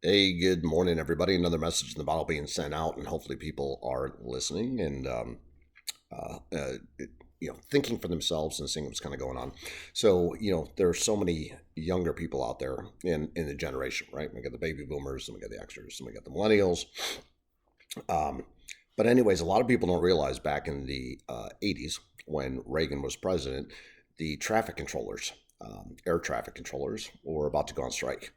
Hey, good morning, everybody. Another message in the bottle being sent out, and hopefully people are listening and uh, uh, thinking for themselves and seeing what's kind of going on. So, there are so many younger people out there in the generation, right? We got the baby boomers, and we got the Xers, and we got the millennials. Um, but anyways, a lot of people don't realize back in the '80s when Reagan was president, the traffic controllers, air traffic controllers, were about to go on strike,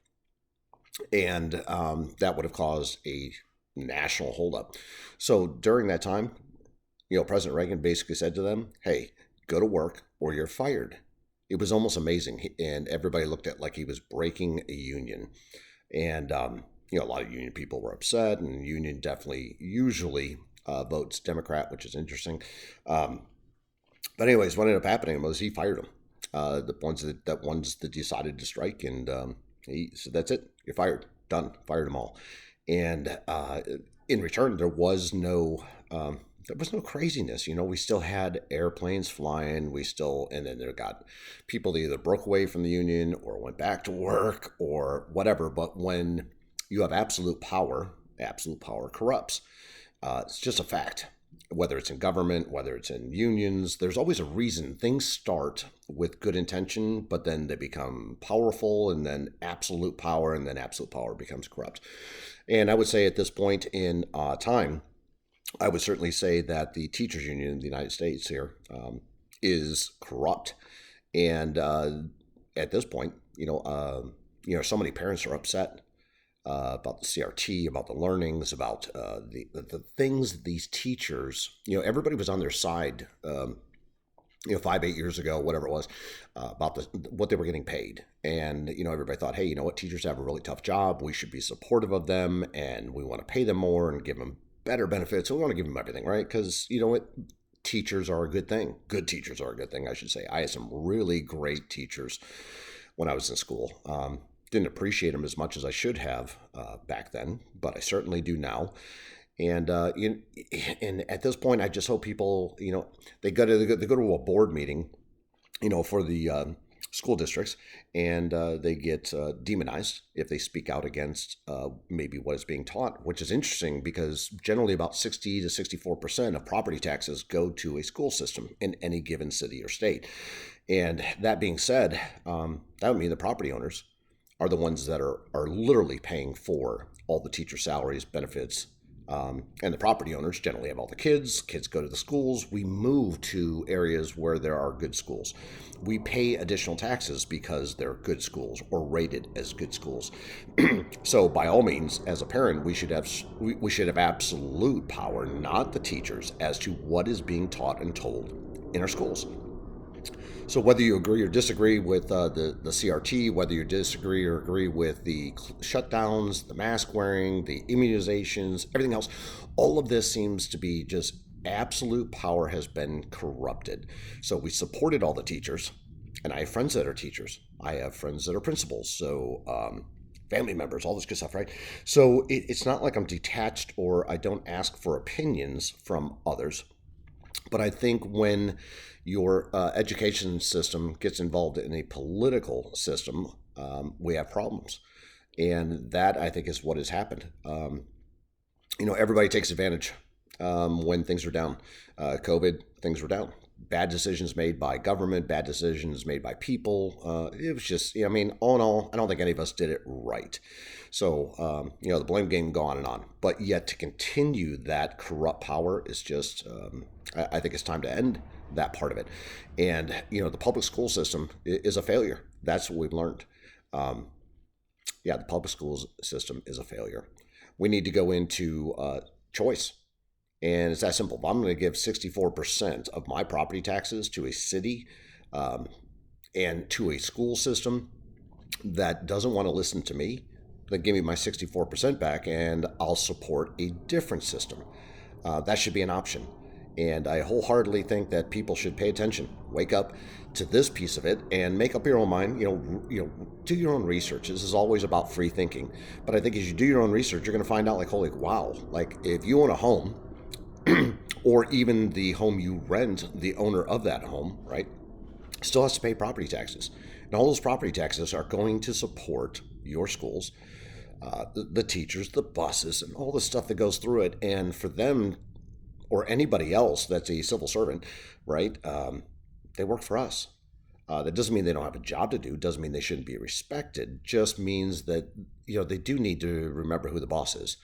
and that would have caused a national holdup. So during that time, President Reagan basically said to them, "Hey, go to work or you're fired." It was almost amazing, and everybody looked at it like he was breaking a union. And a lot of union people were upset, and union definitely usually votes Democrat, which is interesting. Um, but anyways, what ended up happening was he fired them. The ones that decided to strike, and he said, "That's it. You're fired. Done. Fired them all." And in return, there was no craziness. We still had airplanes flying. And then there got people that either broke away from the union or went back to work or whatever. But when you have absolute power corrupts. It's just a fact. Whether it's in government, whether it's in unions, there's always a reason. Things start with good intention, but then they become powerful, and then absolute power, and then absolute power becomes corrupt. And I would say at this point in time, I would certainly say that the teachers union in the United States here is corrupt. And at this point, so many parents are upset about the CRT, about the learnings, about the things these teachers, everybody was on their side, 5, 8 years ago, whatever it was, about what they were getting paid. And, everybody thought, hey, you know what, teachers have a really tough job. We should be supportive of them, and we want to pay them more and give them better benefits. We want to give them everything, right? Because, you know what? Teachers are a good thing. Good teachers are a good thing, I should say. I had some really great teachers when I was in school. Didn't appreciate them as much as I should have back then, but I certainly do now. And and at this point, I just hope people, they go to a board meeting, for the school districts, and they get demonized if they speak out against maybe what is being taught, which is interesting because generally about 60 to 64% of property taxes go to a school system in any given city or state. And that being said, that would mean the property owners are the ones that are literally paying for all the teacher salaries, benefits, and the property owners generally have all the kids. Kids go to the schools. We move to areas where there are good schools. We pay additional taxes because they're good schools or rated as good schools. So, by all means, as a parent, we should have absolute power, not the teachers, as to what is being taught and told in our schools. So whether you agree or disagree with the CRT, whether you disagree or agree with the shutdowns, the mask wearing, the immunizations, everything else, all of this seems to be just absolute power has been corrupted. So we supported all the teachers, and I have friends that are teachers. I have friends that are principals. So family members, all this good stuff, right? So it's not like I'm detached or I don't ask for opinions from others. But I think when your education system gets involved in a political system, we have problems. And that, I think, is what has happened. Everybody takes advantage when things are down. COVID, things were down. Bad decisions made by government, bad decisions made by people. It was just, all in all, I don't think any of us did it right. So, the blame game go on and on. But yet to continue that corrupt power is just, I think it's time to end that part of it. And, the public school system is a failure. That's what we've learned. Um, yeah, the public schools system is a failure. We need to go into choice. And it's that simple. If I'm going to give 64% of my property taxes to a city um, and to a school system that doesn't want to listen to me, then give me my 64% back and I'll support a different system. That should be an option. And I wholeheartedly think that people should pay attention, wake up to this piece of it, and make up your own mind. Do your own research. This is always about free thinking. But I think as you do your own research, you're going to find out, like, holy wow! Like if you own a home, or even the home you rent, the owner of that home, right, still has to pay property taxes. And all those property taxes are going to support your schools, the teachers, the buses, and all the stuff that goes through it. And for them or anybody else that's a civil servant, right? They work for us. That doesn't mean they don't have a job to do. Doesn't mean they shouldn't be respected. Just means that they do need to remember who the boss is,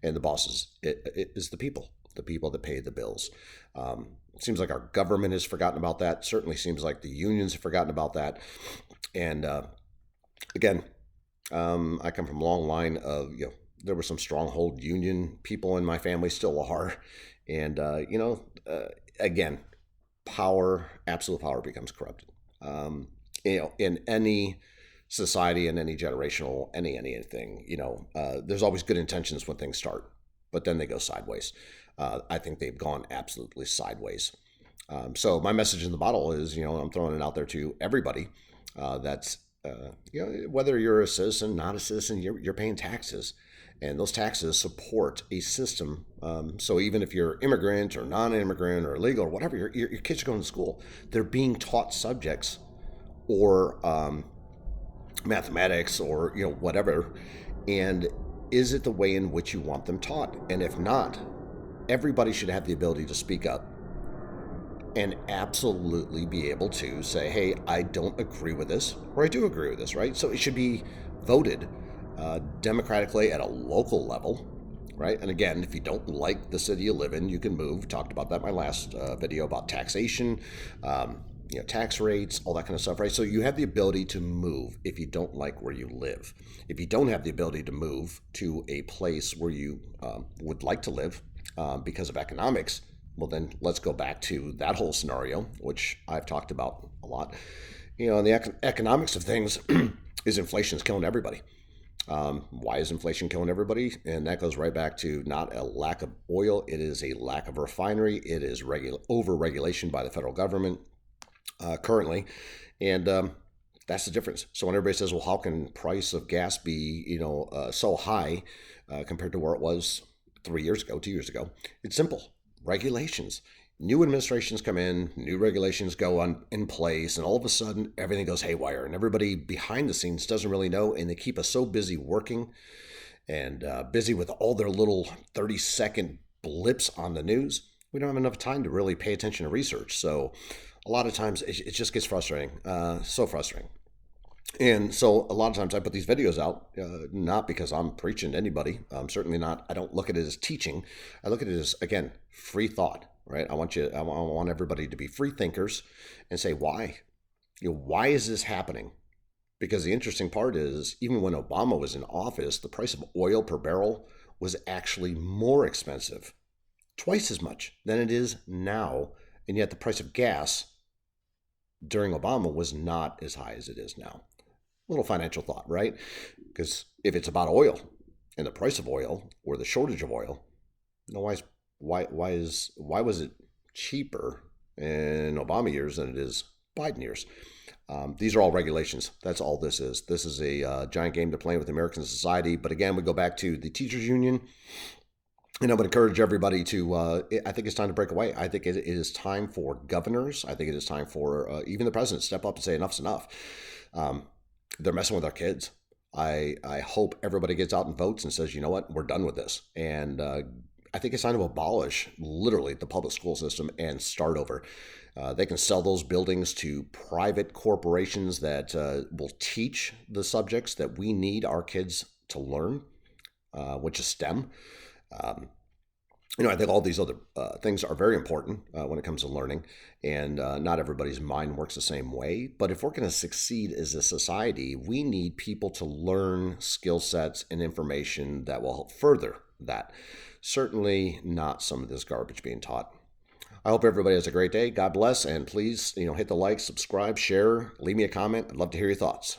and the boss is the people that pay the bills. It seems like our government has forgotten about that. Certainly seems like the unions have forgotten about that. And again, I come from a long line of there were some stronghold union people in my family, still are, and again, power, absolute power becomes corrupted. In any society, in any generational, anything, there's always good intentions when things start, but then they go sideways. I think they've gone absolutely sideways. So my message in the bottle is, I'm throwing it out there to everybody. That's whether you're a citizen, not a citizen, you're paying taxes, and those taxes support a system. So even if you're immigrant or non-immigrant or illegal or whatever, your kids are going to school. They're being taught subjects or mathematics or whatever. And is it the way in which you want them taught? And if not, everybody should have the ability to speak up and absolutely be able to say, hey, I don't agree with this, or I do agree with this, right? So it should be voted democratically at a local level, right? And again, if you don't like the city you live in, you can move. Talked about that in my last video about taxation, tax rates, all that kind of stuff, right? So you have the ability to move if you don't like where you live. If you don't have the ability to move to a place where you would like to live because of economics, well, then let's go back to that whole scenario, which I've talked about a lot. And the economics of things is inflation is killing everybody. Why is inflation killing everybody? And that goes right back to not a lack of oil. It is a lack of refinery. It is over-regulation by the federal government currently. And that's the difference. So when everybody says, well, how can price of gas be, so high compared to where it was 3 years ago, 2 years ago? It's simple. Regulations. New administrations come in, new regulations go in place, and all of a sudden everything goes haywire, and everybody behind the scenes doesn't really know, and they keep us so busy working and busy with all their little 30-second blips on the news, we don't have enough time to really pay attention to research. So a lot of times it just gets frustrating, so frustrating. And so a lot of times I put these videos out, not because I'm preaching to anybody. Certainly not. I don't look at it as teaching. I look at it as, again, free thought, right? I want everybody to be free thinkers and say, why? Why is this happening? Because the interesting part is, even when Obama was in office, the price of oil per barrel was actually more expensive, twice as much than it is now. And yet the price of gas during Obama was not as high as it is now. Little financial thought, right? Because if it's about oil and the price of oil or the shortage of oil, why was it cheaper in Obama years than it is Biden years? These are all regulations. That's all this is. This is a giant game they're playing with American society. But again, we go back to the teachers union. And I would encourage everybody to, I think it's time to break away. I think it is time for governors. I think it is time for even the president to step up and say enough's enough. They're messing with our kids. I hope everybody gets out and votes and says, you know what, we're done with this. And I think it's time to abolish literally the public school system and start over. They can sell those buildings to private corporations that will teach the subjects that we need our kids to learn, which is STEM. I think all these other things are very important when it comes to learning, and not everybody's mind works the same way. But if we're going to succeed as a society, we need people to learn skill sets and information that will help further that. Certainly not some of this garbage being taught. I hope everybody has a great day. God bless, and please, hit the like, subscribe, share, leave me a comment. I'd love to hear your thoughts.